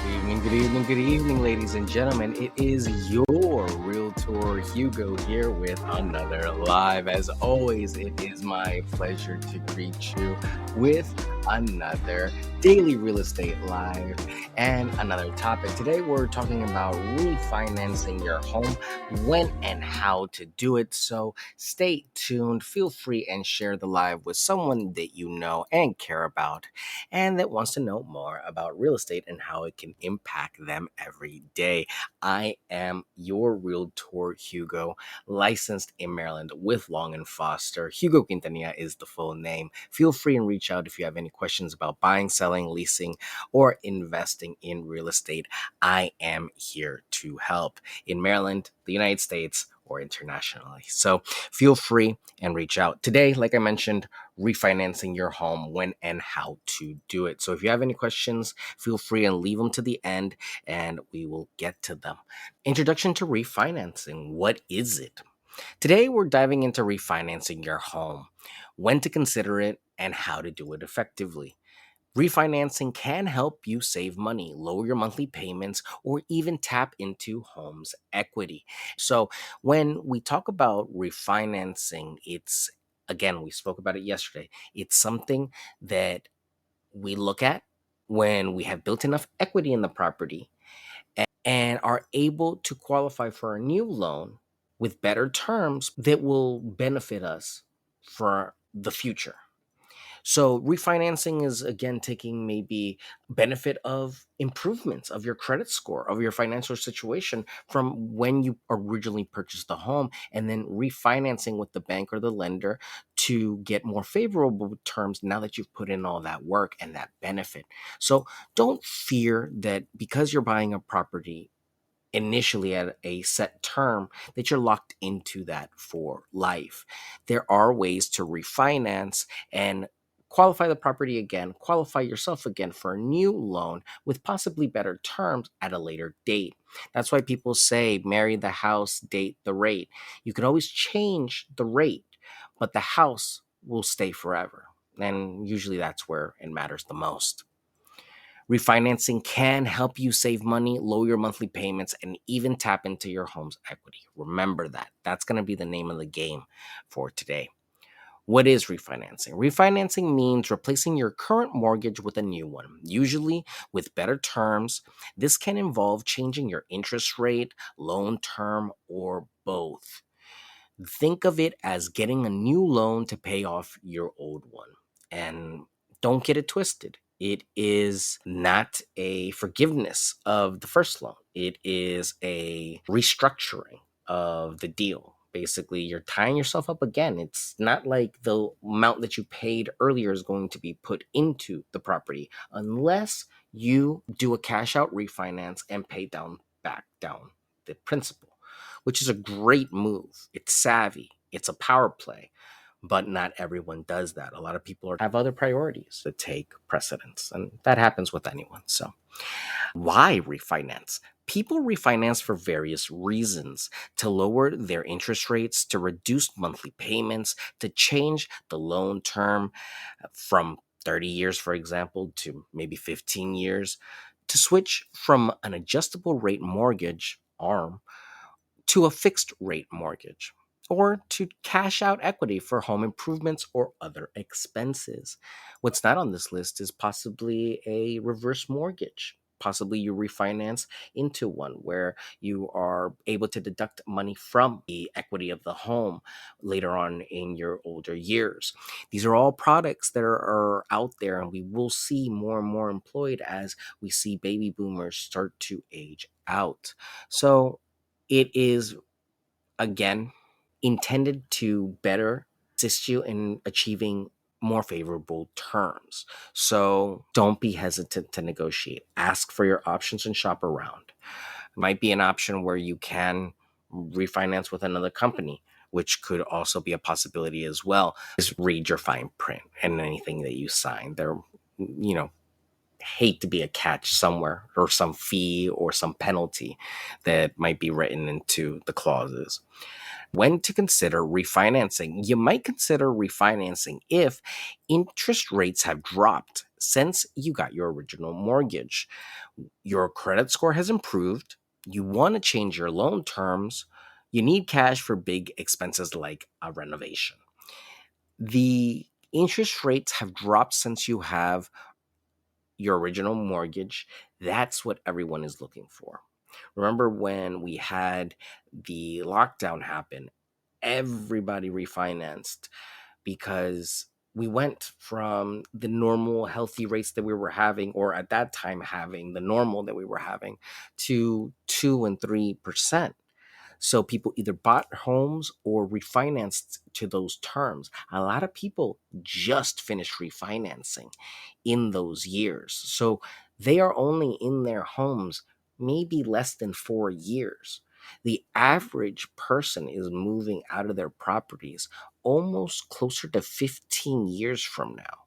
Good evening, ladies and gentlemen. It is your Realtor Hugo here with another live. As always, it is my pleasure to greet you with another daily real estate live and another topic. Today, we're talking about refinancing your home, when and how to do it. So stay tuned. Feel free and share the live with someone that you know and care about, and that wants to know more about real estate and how it can impact them every day. I am your Realtor Hugo, licensed in Maryland with Long and Foster. Hugo Quintanilla is the full name. Feel free and reach out if you have any questions about buying, selling, leasing, or investing in real estate. I am here to help in Maryland, the United States, or internationally. So feel free and reach out. Today, like I mentioned, refinancing your home, when and how to do it. So if you have any questions, feel free and leave them to the end and we will get to them. Introduction to refinancing. What is it? Today, we're diving into refinancing your home, when to consider it, and how to do it effectively. Refinancing can help you save money, lower your monthly payments, or even tap into home's equity. So, when we talk about refinancing, it's again, we spoke about it yesterday. It's something that we look at when we have built enough equity in the property and are able to qualify for a new loan with better terms that will benefit us for the future. So refinancing is again taking maybe benefit of improvements of your credit score, of your financial situation from when you originally purchased the home, and then refinancing with the bank or the lender to get more favorable terms now that you've put in all that work and that benefit. So don't fear that because you're buying a property initially at a set term that you're locked into that for life. There are ways to refinance and qualify the property again, qualify yourself again for a new loan with possibly better terms at a later date. That's why people say marry the house, date the rate. You can always change the rate, but the house will stay forever. And usually that's where it matters the most. Refinancing can help you save money, lower your monthly payments, and even tap into your home's equity. Remember that. That's going to be the name of the game for today. What is refinancing? Refinancing means replacing your current mortgage with a new one, usually with better terms. This can involve changing your interest rate, loan term, or both. Think of it as getting a new loan to pay off your old one. And don't get it twisted. It is not a forgiveness of the first loan. It is a restructuring of the deal. Basically, you're tying yourself up again. It's not like the amount that you paid earlier is going to be put into the property unless you do a cash out refinance and pay back down the principal, which is a great move. It's savvy, it's a power play, but not everyone does that. A lot of people have other priorities that take precedence, and that happens with anyone. So, why refinance? People refinance for various reasons: to lower their interest rates, to reduce monthly payments, to change the loan term from 30 years, for example, to maybe 15 years, to switch from an adjustable rate mortgage arm to a fixed rate mortgage, or to cash out equity for home improvements or other expenses. What's not on this list is possibly a reverse mortgage. Possibly you refinance into one where you are able to deduct money from the equity of the home later on in your older years. These are all products that are out there, and we will see more and more employed as we see baby boomers start to age out. So it is, again, intended to better assist you in achieving more favorable terms. So don't be hesitant to negotiate. Ask for your options and shop around. It might be an option where you can refinance with another company, which could also be a possibility as well. Just read your fine print and anything that you sign. There, hate to be a catch somewhere, or some fee or some penalty that might be written into the clauses. When to consider refinancing? You might consider refinancing if interest rates have dropped since you got your original mortgage, your credit score has improved, you want to change your loan terms, you need cash for big expenses like a renovation. The interest rates have dropped since you have your original mortgage. That's what everyone is looking for. Remember when we had the lockdown happen, everybody refinanced because we went from the normal healthy rates that we were having, or at that time having the normal that we were having, to 2 and 3%. So people either bought homes or refinanced to those terms. A lot of people just finished refinancing in those years. So they are only in their homes maybe less than 4 years. The average person is moving out of their properties almost closer to 15 years from now.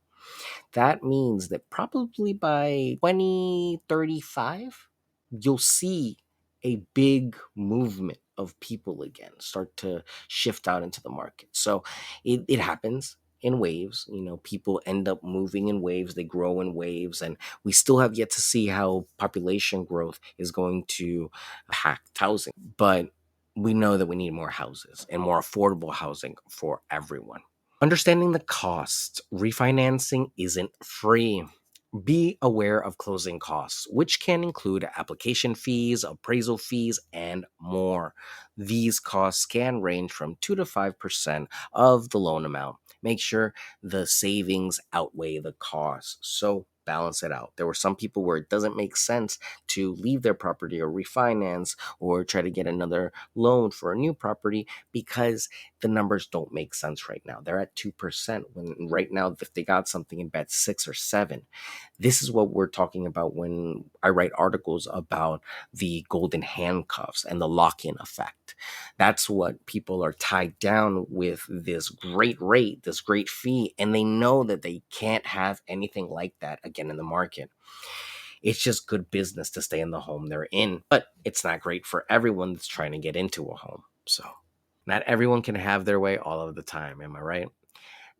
That means that probably by 2035, you'll see a big movement of people again start to shift out into the market. So it happens in waves. People end up moving in waves, they grow in waves, and we still have yet to see how population growth is going to impact housing. But we know that we need more houses and more affordable housing for everyone. Understanding the cost, refinancing isn't free. Be aware of closing costs, which can include application fees, appraisal fees, and more. These costs can range from 2 to 5% of the loan amount. Make sure the savings outweigh the costs. So balance it out. There were some people where it doesn't make sense to leave their property or refinance or try to get another loan for a new property because the numbers don't make sense right now. They're at 2% when right now, if they got something in bet 6 or 7. This is what we're talking about when I write articles about the golden handcuffs and the lock-in effect. That's what people are tied down with, this great rate, this great fee, and they know that they can't have anything like that again in the market. It's just good business to stay in the home they're in, but it's not great for everyone that's trying to get into a home. So not everyone can have their way all of the time. Am I right?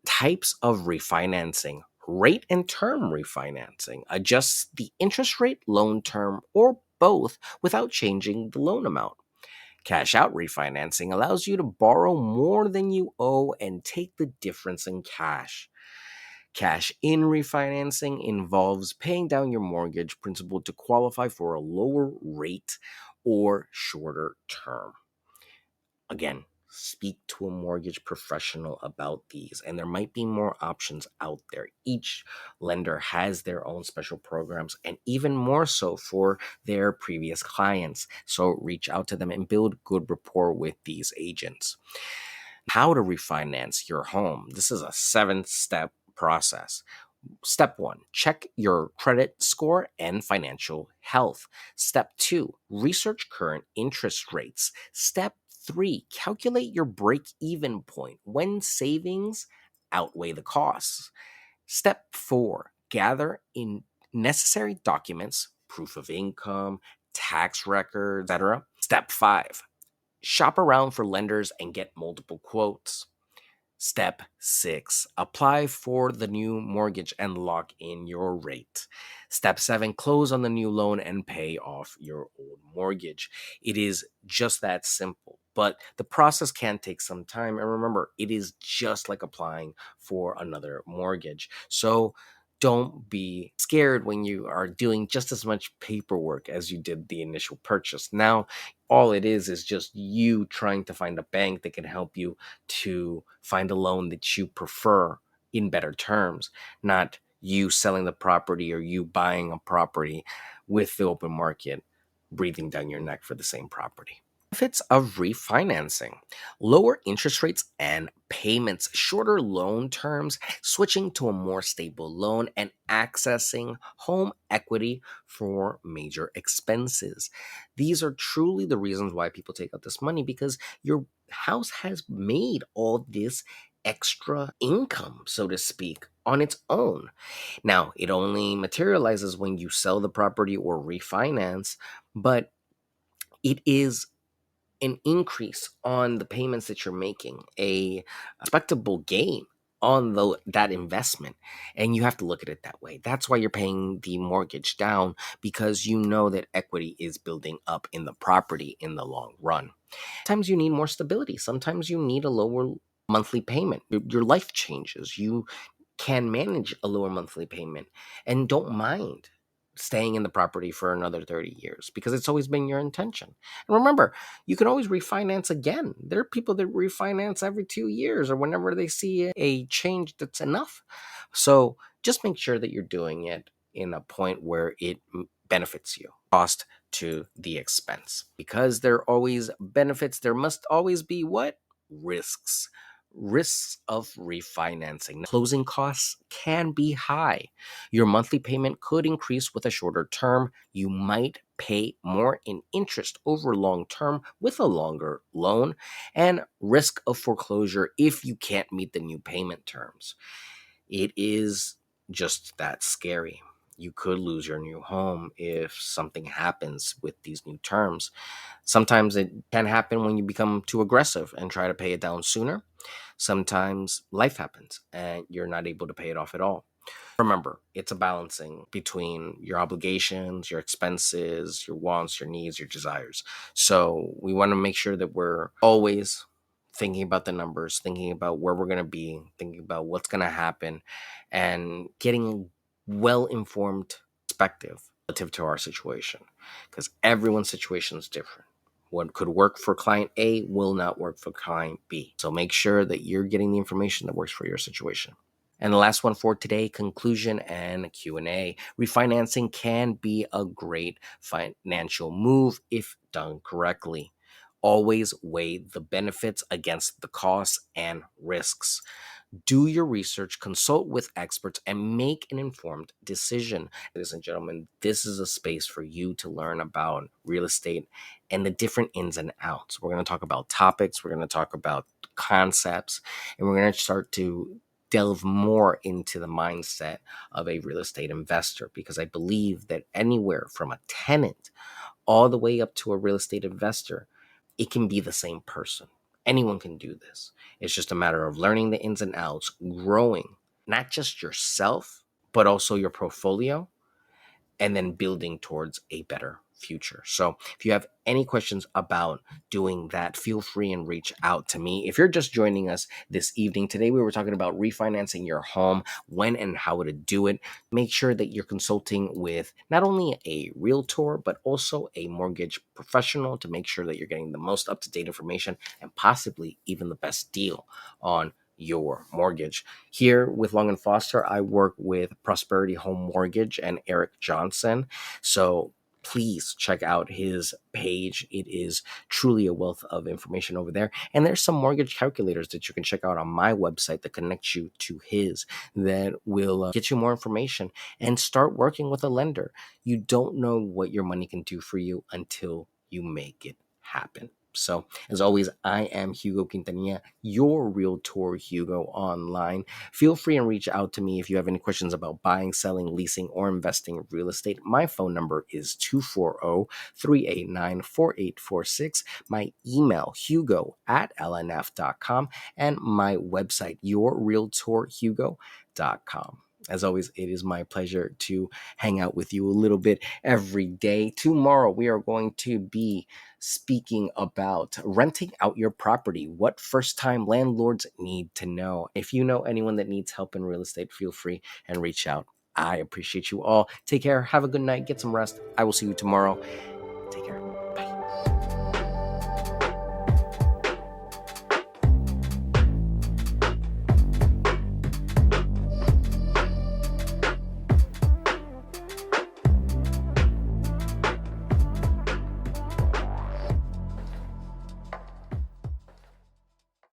Types of refinancing. Rate and term refinancing adjusts the interest rate, loan term, or both without changing the loan amount. Cash out refinancing allows you to borrow more than you owe and take the difference in cash. Cash in refinancing involves paying down your mortgage principal to qualify for a lower rate or shorter term. Again, speak to a mortgage professional about these, and there might be more options out there. Each lender has their own special programs, and even more so for their previous clients. So reach out to them and build good rapport with these agents. How to refinance your home. This is a 7-step process. Step 1, check your credit score and financial health. Step 2, research current interest rates. Step 3, calculate your break even point when savings outweigh the costs. Step 4, gather in necessary documents, proof of income, tax records, etc. Step 5, shop around for lenders and get multiple quotes. Step 6, apply for the new mortgage and lock in your rate. Step 7, close on the new loan and pay off your old mortgage. It is just that simple, but the process can take some time. And remember, it is just like applying for another mortgage. So don't be scared when you are doing just as much paperwork as you did the initial purchase. Now, all it is just you trying to find a bank that can help you to find a loan that you prefer in better terms, not you selling the property or you buying a property with the open market breathing down your neck for the same property. Benefits of refinancing: lower interest rates and payments, shorter loan terms, switching to a more stable loan, and accessing home equity for major expenses. These are truly the reasons why people take out this money, because your house has made all this extra income, so to speak, on its own. Now, it only materializes when you sell the property or refinance, but it is an increase on the payments that you're making, a respectable gain on that investment. And you have to look at it that way. That's why you're paying the mortgage down, because you know that equity is building up in the property in the long run. Sometimes you need more stability. Sometimes you need a lower monthly payment. Your life changes. You can manage a lower monthly payment and don't mind staying in the property for another 30 years because it's always been your intention. And remember, you can always refinance again. There are people that refinance every 2 years or whenever they see a change that's enough. So just make sure that you're doing it in a point where it benefits you. Cost to the expense. Because there are always benefits, there must always be what? Risks. Risks of refinancing. Closing costs can be high. Your monthly payment could increase with a shorter term. You might pay more in interest over long term with a longer loan, and risk of foreclosure if you can't meet the new payment terms. It is just that scary. You could lose your new home if something happens with these new terms. Sometimes it can happen when you become too aggressive and try to pay it down sooner. Sometimes life happens and you're not able to pay it off at all. Remember, it's a balancing between your obligations, your expenses, your wants, your needs, your desires. So we want to make sure that we're always thinking about the numbers, thinking about where we're going to be, thinking about what's going to happen, and getting well informed perspective relative to our situation, because everyone's situation is different. What could work for client A will not work for client B. So make sure that you're getting the information that works for your situation. And the last one for today, conclusion and Q&A. Refinancing can be a great financial move if done correctly. Always weigh the benefits against the costs and risks. Do your research, consult with experts, and make an informed decision. Ladies and gentlemen, this is a space for you to learn about real estate and the different ins and outs. We're going to talk about topics, we're going to talk about concepts, and we're going to start to delve more into the mindset of a real estate investor, because I believe that anywhere from a tenant all the way up to a real estate investor, it can be the same person. Anyone can do this. It's just a matter of learning the ins and outs, growing not just yourself, but also your portfolio, and then building towards a better future. So if you have any questions about doing that, feel free and reach out to me. If you're just joining us this evening, today we were talking about refinancing your home, when and how to do it. Make sure that you're consulting with not only a realtor, but also a mortgage professional to make sure that you're getting the most up-to-date information and possibly even the best deal on your mortgage. Here with Long and Foster, I work with Prosperity Home Mortgage and Eric Johnson. So please check out his page. It is truly a wealth of information over there. And there's some mortgage calculators that you can check out on my website that connects you to his, that will get you more information and start working with a lender. You don't know what your money can do for you until you make it happen. So, as always, I am Hugo Quintanilla, your Realtor Hugo online. Feel free and reach out to me if you have any questions about buying, selling, leasing, or investing in real estate. My phone number is 240-389-4846. My email, hugo@lnf.com, and my website, yourrealtorhugo.com. As always, it is my pleasure to hang out with you a little bit every day. Tomorrow, we are going to be speaking about renting out your property, what first-time landlords need to know. If you know anyone that needs help in real estate, feel free and reach out. I appreciate you all. Take care. Have a good night. Get some rest. I will see you tomorrow. Take care.